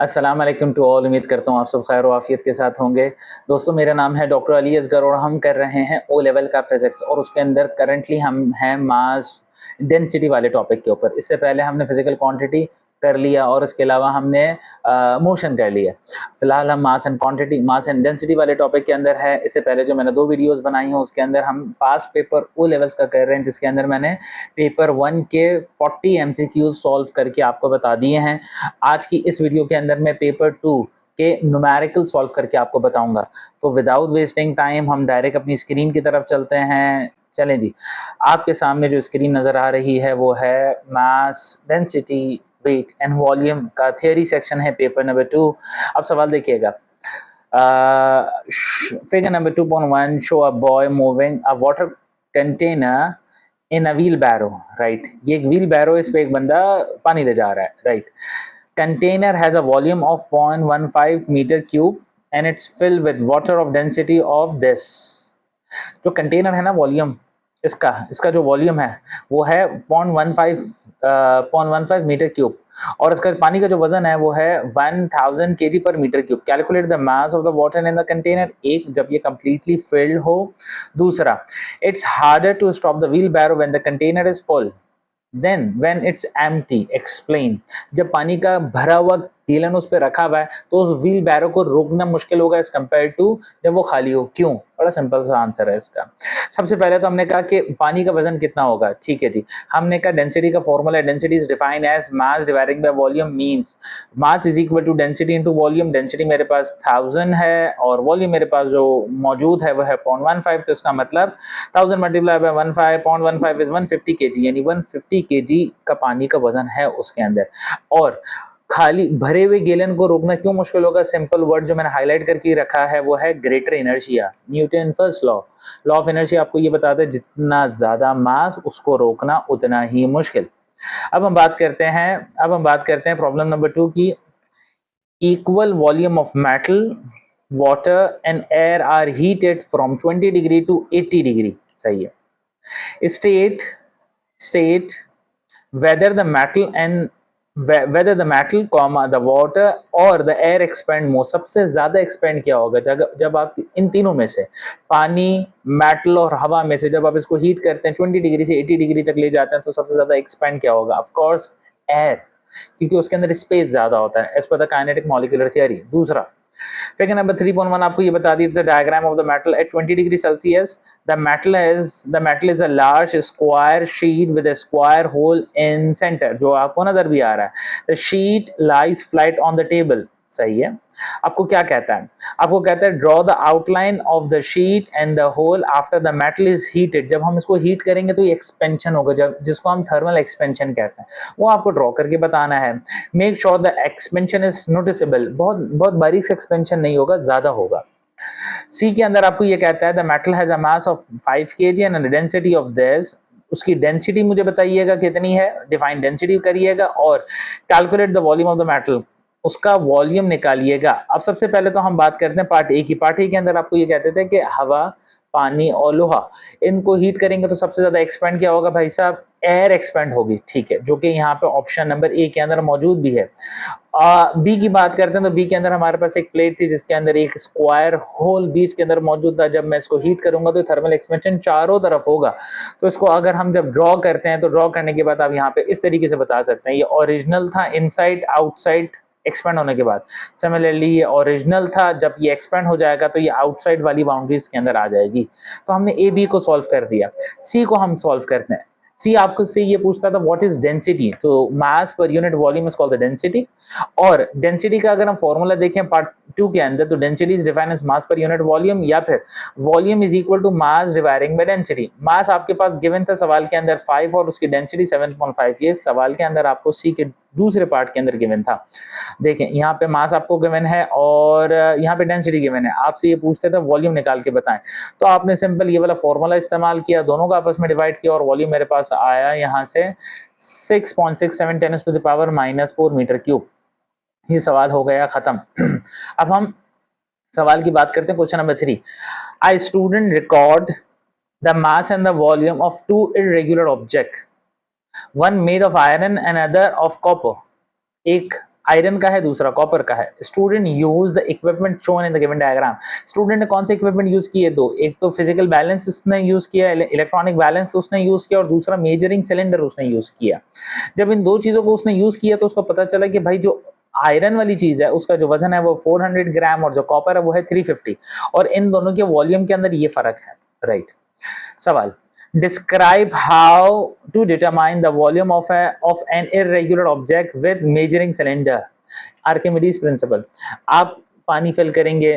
अस्सलाम वालेकुम to all. उम्मीद करता हूँ आप सब खैर आफियत के साथ होंगे। दोस्तों, मेरा नाम है डॉक्टर अली असगर और हम कर रहे हैं ओ लेवल का फिजिक्स और उसके अंदर करंटली हम हैं मास डेंसिटी वाले टॉपिक के ऊपर। इससे पहले हमने फिजिकल क्वांटिटी कर लिया और इसके अलावा हमने मोशन कर लिया। फिलहाल हम mass and quantity mass and density वाले टॉपिक के अंदर है। इससे पहले जो मैंने 2 वीडियोस बनाई हैं उसके अंदर हम पास्ट पेपर ओ लेवल्स का कर रहे हैं, जिसके अंदर मैंने पेपर 1 के 40 एमसीक्यूज सॉल्व करके आपको बता दिए हैं। आज की इस वीडियो के अंदर मैं पेपर 2 के न्यूमेरिकल सॉल्व करके आपको बताऊंगा। तो विदाउट वेस्टिंग टाइम हम डायरेक्ट अपनी स्क्रीन की तरफ चलते हैं। चलें जी, आपके सामने जो स्क्रीन नज़र आ रही है वो है mass density weight and volume का थियरी सेक्शन है, पेपर नंबर 2। अब सवाल देखिएगा। Figure number 2.1 show a boy moving a water container in a wheel barrow. Right, ये एक व्हील बैरो, इस पे एक बंदा पानी ले जा रहा है। Right, container has a volume of 0.15 meter cube and it's filled with water of density of this। जो कंटेनर है ना, वॉल्यूम इसका इसका जो वॉल्यूम है वो है 0.15 मीटर क्यूब और इसका पानी का जो वजन है वो है 1000 केजी पर metre cube. Calculate the mass of the water in the container. एक, जब ये कंप्लीटली फिल्ड हो। दूसरा, it's harder to stop the wheel barrow when the container is full then when it's empty. Explain. जब पानी का भरा हुआ गीलन उस पर रखा हुआ है तो उस व्हील बैरो को रोकना मुश्किल होगा एज कम्पेयर टू जब वो खाली हो। क्यों? बड़ा सिंपल सा आंसर है इसका। सबसे पहले तो हमने कहा कि पानी का वजन कितना होगा। ठीक है जी, हमने कहा डेंसिटी का फॉर्मूला है, density is defined as mass dividing by volume, means mass is equal to density into volume. Density मेरे पास 1000 है और वॉल्यूम मेरे पास जो मौजूद है वो है 0.15, तो इसका मतलब 1000 मल्टीप्लाई बाय 0.15 इज 150 केजी, यानी 150 केजी का पानी का वजन है उसके अंदर। और खाली भरे हुए गैलन को रोकना क्यों मुश्किल होगा? सिंपल वर्ड जो मैंने हाईलाइट करके रखा है वो है greater inertia. Newton first law, law of inertia आपको ये बताता है जितना ज्यादा मास उसको रोकना उतना ही मुश्किल। अब हम बात करते हैं प्रॉब्लम नंबर 2 की। Equal volume of metal, water and air are heated from 20 degree to 80 degree. सही है। State whether the metal and whether the metal comma the water or the air expand more। सबसे ज्यादा expand क्या होगा जब आप इन तीनों में से, पानी, मेटल और हवा में से, जब आप इसको हीट करते हैं 20 डिग्री से 80 डिग्री तक ले जाते हैं तो सबसे ज्यादा एक्सपेंड क्या होगा? ऑफ कोर्स एयर, क्योंकि उसके अंदर स्पेस ज्यादा होता है as per the kinetic molecular theory. दूसरा, फिगर नंबर 3.1 आपको ये बता दी, it's a diagram of the metal at 20 degree Celsius. The metal is a large square sheet with a square hole in centre, जो आपको नजर भी आ रहा है। The sheet lies flat on the table. सही है। आपको क्या कहता है? आपको कहता है draw the outline of the sheet and the whole after the metal is heated. जब हम इसको हीट करेंगे तो ये एक्सपेंशन होगा, जब जिसको हम थर्मल एक्सपेंशन कहते हैं, वो आपको ड्रॉ करके बताना है। Make sure the expansion is noticeable. बहुत बहुत बारीक से एक्सपेंशन नहीं होगा, ज्यादा होगा। सी के अंदर आपको ये कहता है the metal has a mass of 5 kg and density of this. उसकी डेंसिटी मुझे बताइएगा कितनी है, डिफाइन डेंसिटी करिएगा और calculate the volume of the metal, उसका वॉल्यूम निकालिएगा। अब सबसे पहले तो हम बात करते हैं पार्ट ए की। पार्ट ए के अंदर आपको ये कहते थे कि हवा, पानी और लोहा, इनको हीट करेंगे तो सबसे ज्यादा एक्सपेंड क्या होगा भाई साहब? एयर एक्सपेंड होगी। ठीक है, जो कि यहाँ पे ऑप्शन नंबर ए के अंदर मौजूद भी है। बी की बात करते हैं तो बी के अंदर हमारे पास एक प्लेट थी जिसके अंदर एक स्क्वायर होल बीच के अंदर मौजूद था। जब मैं इसको हीट करूंगा तो थर्मल एक्सपेंशन चारों तरफ होगा। तो इसको अगर हम जब ड्रॉ करते हैं तो ड्रॉ करने के बाद आप यहाँ पे इस तरीके से बता सकते हैं, ये ओरिजिनल था इनसाइड आउटसाइड एक्सपेंड होने के बाद। सिमिलरली ये ओरिजिनल था, जब ये एक्सपेंड हो जाएगा तो ये आउटसाइड वाली बाउंड्रीज के अंदर आ जाएगी। तो हमने ए बी को सॉल्व कर दिया। सी को हम सॉल्व करते हैं। सी आपको से ये पूछता था व्हाट इज डेंसिटी, तो mass per unit volume is called the density. और डेंसिटी का अगर हम फॉर्मूला देखें पार्ट 2 के अंदर, तो density is defined as mass per unit volume, या फिर volume is equal to mass dividing by density. Mass आपके पास गिवन था सवाल के अंदर 5 और उसकी डेंसिटी 7.5, ये सवाल के अंदर आपको सी के दूसरे पार्ट के अंदर गिवन था। देखें यहाँ पे मास आपको गिवन है और यहाँ पे डेंसिटी गिवन है। आपसे ये पूछते थे वॉल्यूम निकाल के बताएं, तो आपने सिंपल ये वाला फॉर्मूला इस्तेमाल किया, दोनों का आपस में डिवाइड किया और वॉल्यूम मेरे पास आया यहाँ से 6.67 10⁻⁻⁴ मीटर क्यूब। ये सवाल हो गया खत्म। अब हम सवाल की बात करते हैं, question number 3। I student record the mass and the volume of 2 irregular object, one made of iron and other of copper. एक आयरन का है, दूसरा कॉपर का है। Student use the equipment shown in the given diagram. Student ने कौन से equipment use किए? दो, एक तो फिजिकल बैलेंस उसने यूज किया, इलेक्ट्रॉनिक बैलेंस उसने यूज किया, और दूसरा मेजरिंग सिलेंडर उसने यूज किया। जब इन दो चीजों को उसने यूज किया तो उसको पता चला कि भाई जो आयरन वाली चीज है उसका जो वजन है वो 400 ग्राम और जो कॉपर है वो है 350, और इन दोनों के वॉल्यूम के अंदर ये फर्क है, राइट। सवाल, describe how to determine the volume of an irregular object with measuring cylinder, Archimedes principal. आप पानी फिल करेंगे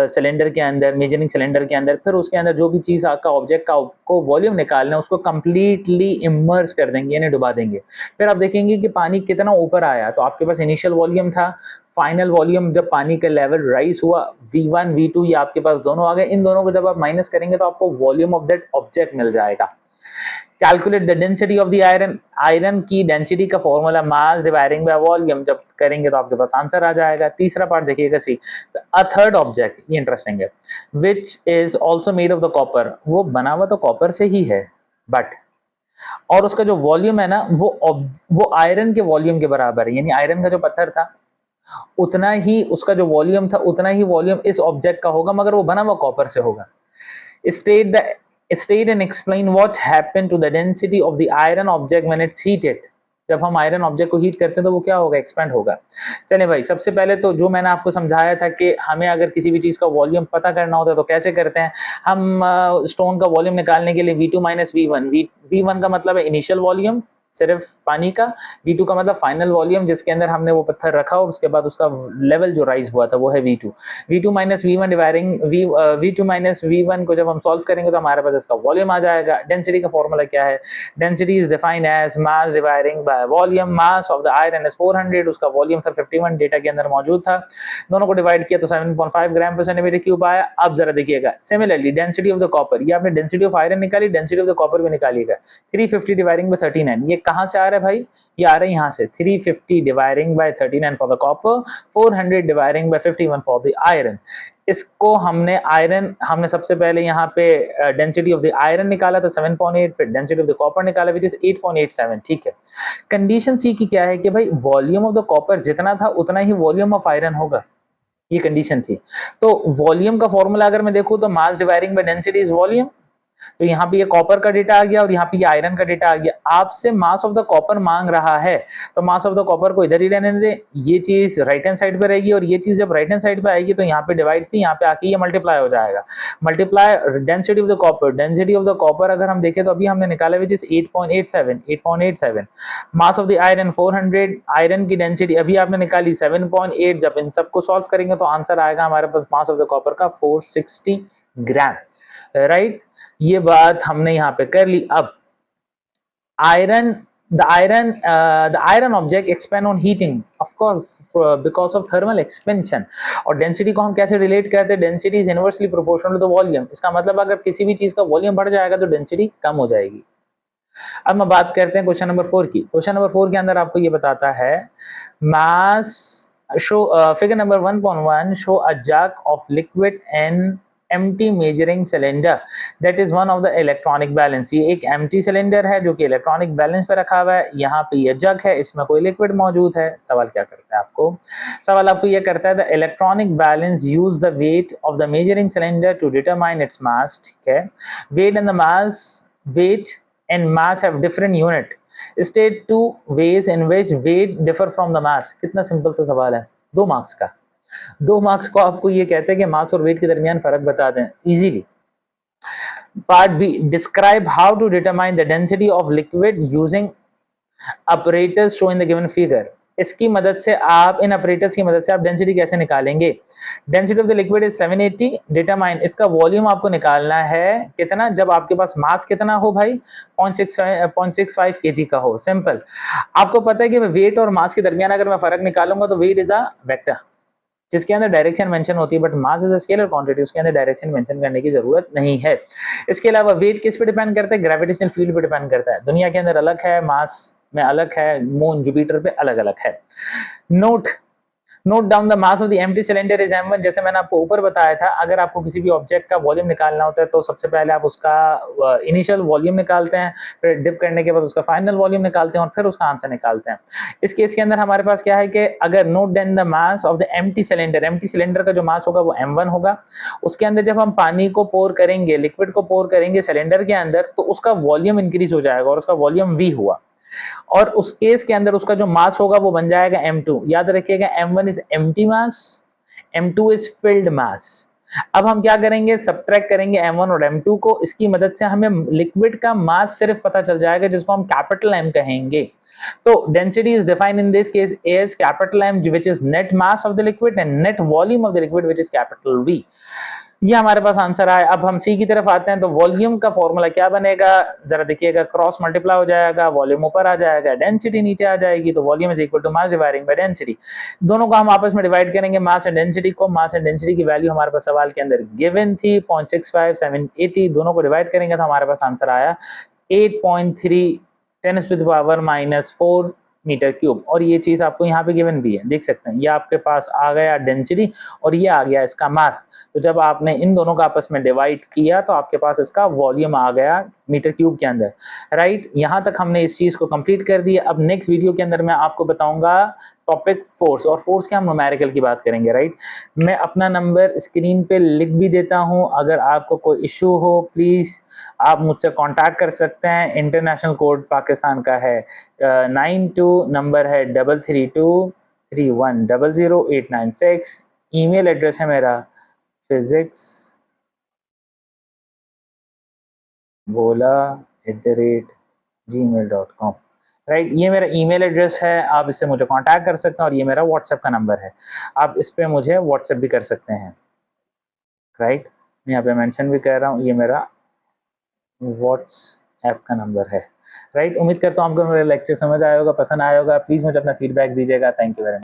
सिलेंडर के अंदर, मेजरिंग सिलेंडर के अंदर, फिर उसके अंदर जो भी चीज आपका ऑब्जेक्ट का को वॉल्यूम निकालना है उसको कंप्लीटली इमर्स कर देंगे, यानी डुबा देंगे। फिर आप देखेंगे कि पानी कितना ऊपर आया, तो आपके पास इनिशियल वॉल्यूम था, फाइनल वॉल्यूम जब पानी का लेवल राइज हुआ V1 V2 ये आपके पास दोनों आ गए। इन दोनों को जब आप माइनस करेंगे तो आपको वॉल्यूम ऑफ दैट ऑब्जेक्ट मिल जाएगा। Calculate the density of the iron, iron की डेंसिटी का formula mass dividing by volume, जब करेंगे तो आपके पास आंसर आ जाएगा। तीसरा पार्ट देखिएगा सी, अ थर्ड ऑब्जेक्ट, ये इंटरेस्टिंग है, which is also made of the copper, वो बना हुआ तो कॉपर से ही है, बट और उसका जो वॉल्यूम है ना वो आयरन के वॉल्यूम के बराबर है, यानी आयरन का जो पत्थर था उतना ही उसका जो वॉल्यूम था उतना ही वॉल्यूम इस ऑब्जेक्ट का होगा, मगर वो बना हुआ कॉपर से होगा। State and explain what happened to the density of the iron object when it's heated. जब हम आयरन ऑब्जेक्ट को हीट करते हैं तो वो क्या होगा? एक्सपेंड होगा। चलिए भाई, सबसे पहले तो जो मैंने आपको समझाया था कि हमें अगर किसी भी चीज का वॉल्यूम पता करना होता है तो कैसे करते हैं हम। स्टोन का वॉल्यूम निकालने के लिए V2 माइनस V1, V1 का मतलब है इनिशियल वॉल्यूम सिर्फ पानी का, V2 का मतलब फाइनल वॉल्यूम जिसके अंदर हमने वो पत्थर रखा और उसके बाद उसका लेवल जो राइज हुआ था वो है V2। V2 minus V1 dividing V2 minus V1 को जब हम सॉल्व करेंगे तो हमारे पास इसका वॉल्यूम आ जाएगा। डेंसिटी का फॉर्मूला क्या है? Density is defined as mass dividing by volume. Mass of the iron is 400, उसका वॉल्यूम था 51, डेटा के अंदर मौजूद था। दोनों को डिवाइड किया तो 7.5 ग्राम पर सेंटीमीटर क्यूब आया। अब जरा देखिएगा, similarly density of the copper, ये आपने डेंसिटी ऑफ आयरन निकाली, डेंसिटी ऑफ द कॉपर भी निकालिएगा। 350 डिवाइडिंग बाय 39, ये कहां से आ रहा है भाई? ये आ रहा है यहाँ से। 350 dividing by 39 for the copper, 400 dividing by 51 for the iron. इसको हमने सबसे पहले यहाँ पे डेंसिटी ऑफ द आयरन निकाला था 7.8, फिर डेंसिटी ऑफ द कॉपर निकाला विच इज 8.87, ठीक है। कंडीशन सी की क्या है कि भाई वॉल्यूम ऑफ द कॉपर जितना था उतना ही वॉल्यूम ऑफ आयरन होगा, ये कंडीशन थी। तो वॉल्यूम का फॉर्मूला अगर मैं देखूं तो mass dividing by density is volume. तो यहाँ पे ये कॉपर का डेटा आ गया और यहाँ पे ये आयरन का डेटा आ गया। आपसे मास ऑफ द कॉपर मांग रहा है तो मास ऑफ द कॉपर को इधर ही रहने दे, ये चीज राइट हैंड साइड पे रहेगी और ये चीज जब राइट हैंड साइड पे आएगी तो यहाँ पे डिवाइड थी, यहाँ पे आके ये मल्टीप्लाई हो जाएगा। Multiply density of the copper, density of the copper अगर हम देखें तो अभी हमने निकाला which is 8.87। Mass of the iron 400, iron की डेंसिटी अभी आपने निकाली 7.8। जब इन सबको सॉल्व करेंगे तो आंसर आएगा हमारे पास मास ऑफ द कॉपर का 460 ग्राम, राइट। ये बात हमने यहाँ पे कर ली। अब the iron object expand on heating, of course because of thermal expansion। और डेंसिटी को हम कैसे रिलेट करते हैं? Density is inversely proportional to the volume. इसका मतलब अगर किसी भी चीज का वॉल्यूम बढ़ जाएगा तो डेंसिटी कम हो जाएगी। अब हम बात करते हैं क्वेश्चन नंबर 4 की। क्वेश्चन नंबर 4 के अंदर आपको ये बताता है mass show figure number 1.1 show a jug of liquid and empty measuring cylinder that is one of the electronic balance। ये एक empty cylinder है जो कि electronic balance पे रखा हुआ है। यहाँ पे ये जग है, इसमें कोई लिक्विड मौजूद है। सवाल क्या करता है आपको? सवाल आपको ये करता है the electronic balance use the weight of the measuring cylinder to determine its mass, ठीक है। weight and mass have different unit, state two ways in which weight differ from the mass। कितना सिंपल सा सवाल है, 2 marks का। 2 marks को आपको ये कहते हैं कि मास और वेट के दरमियान फर्क बता दें easily. Part B, describe how to determine the density of liquid using apparatus show in the given figure. इसकी मदद से आप इन apparatus की मदद से आप डेंसिटी कैसे निकालेंगे? Density of the liquid is 780, determine इसका वॉल्यूम आपको निकालना है कितना, जब आपके पास मास कितना हो भाई 0.65 kg का हो। सिंपल, आपको पता है कि वेट और मास के दरमियान अगर मैं फर्क निकालूंगा तो वेट इज अ वेक्टर जिसके अंदर डायरेक्शन मेंशन होती है, but mass is a scalar quantity, उसके अंदर डायरेक्शन मेंशन करने की जरूरत नहीं है। इसके अलावा वेट किस पे डिपेंड करता है? ग्रेविटेशनल फील्ड पे डिपेंड करता है। दुनिया के अंदर अलग है, मास में अलग है, मून जुपिटर पे अलग अलग है। Note note down the mass of the empty cylinder is m1। जैसे मैंने आपको ऊपर बताया था, अगर आपको किसी भी ऑब्जेक्ट का वॉल्यूम निकालना होता है तो सबसे पहले आप उसका इनिशियल वॉल्यूम निकालते हैं, फिर डिप करने के बाद उसका फाइनल वॉल्यूम निकालते हैं और फिर उसका आंसर निकालते हैं। इस केस के अंदर हमारे पास क्या है कि अगर note down the mass of the empty cylinder का जो मास होगा वो m1 होगा। उसके अंदर जब हम पानी को पोर करेंगे, लिक्विड को पोर करेंगे सिलेंडर के अंदर, तो उसका वॉल्यूम इंक्रीज हो जाएगा और उसका वॉल्यूम v हुआ, और उस केस के अंदर उसका जो मास होगा वो बन जाएगा m2। याद रखिएगा m1 is empty mass, m2 is filled mass. अब हम क्या करेंगे, सब्ट्रैक्ट करेंगे m1 और m2 को। इसकी मदद से हमें लिक्विड का मास सिर्फ पता चल जाएगा, जिसको हम कैपिटल M कहेंगे। तो density is defined in this case as capital M, which is net mass of the liquid, and net volume of the liquid, which is capital V। ये हमारे पास आंसर आया। अब हम सी की तरफ आते हैं, तो वॉल्यूम का फॉर्मूला क्या बनेगा, जरा देखिएगा, क्रॉस मल्टीप्लाई हो जाएगा, वॉल्यूम ऊपर आ जाएगा, डेंसिटी नीचे आ जाएगी, तो volume is equal to mass dividing by density. दोनों को हम आपस में डिवाइड करेंगे, मास एंड डेंसिटी को। मास एंड डेंसिटी की वैल्यू हमारे पास सवाल के अंदर गिवन थी 0.65 780, दोनों को डिवाइड करेंगे तो हमारे पास आंसर आया 8.3 10⁻⁻⁴ मीटर क्यूब। और ये चीज आपको यहाँ पे गिवन भी है, देख सकते हैं, ये आपके पास आ गया डेंसिटी और ये आ गया इसका मास। तो जब आपने इन दोनों का आपस में डिवाइड किया तो आपके पास इसका वॉल्यूम आ गया मीटर क्यूब के अंदर, राइट। यहाँ तक हमने इस चीज को कंप्लीट कर दिया। अब नेक्स्ट वीडियो के अंदर मैं आपको बताऊंगा टॉपिक फोर्स, और फोर्स के हम न्यूमेरिकल की बात करेंगे, राइट। मैं अपना नंबर स्क्रीन पे लिख भी देता हूँ, अगर आपको कोई इश्यू हो प्लीज आप मुझसे कांटेक्ट कर सकते हैं। इंटरनेशनल कोड पाकिस्तान का है 92, नंबर है 33231000896। ईमेल एड्रेस है मेरा physicsbola@gmail.com, राइट। ये मेरा ईमेल एड्रेस है, आप इससे मुझे कांटेक्ट कर सकते हैं, और ये मेरा व्हाट्सएप का नंबर है, आप इस पे मुझे व्हाट्सएप भी कर सकते हैं, राइट। मैं यहाँ पे मेंशन भी कर रहा हूँ, ये मेरा व्हाट्सएप का नंबर है, राइट। उम्मीद करता हूँ आपको मेरा लेक्चर समझ आया होगा, पसंद आया होगा। प्लीज़ मुझे अपना फीडबैक दीजिएगा। Thank you very much.